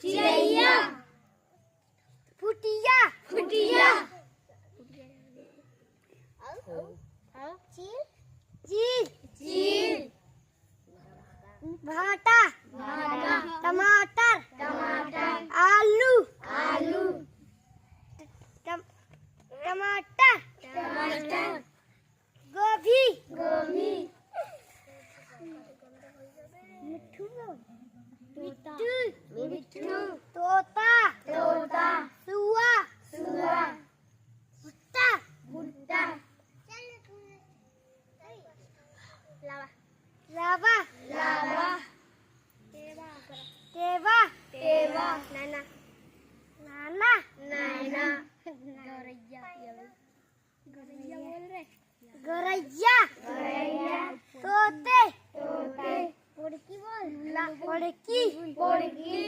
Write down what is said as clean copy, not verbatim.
चिड़ैया फुटिया फुटिया चील चील चील भाटा भाटा टमाटर टमाटर आलू आलू टमाटर टमाटर गोभी गोभी मिठू मिट्ठू तोता तोता सुआ सुआ भुट्टा भुट्टा लावा लावा टेवा टेवा नाना नाना नैना गौरैया गौरैया तोते तोते पोड़की बोल पोड़की पोड़की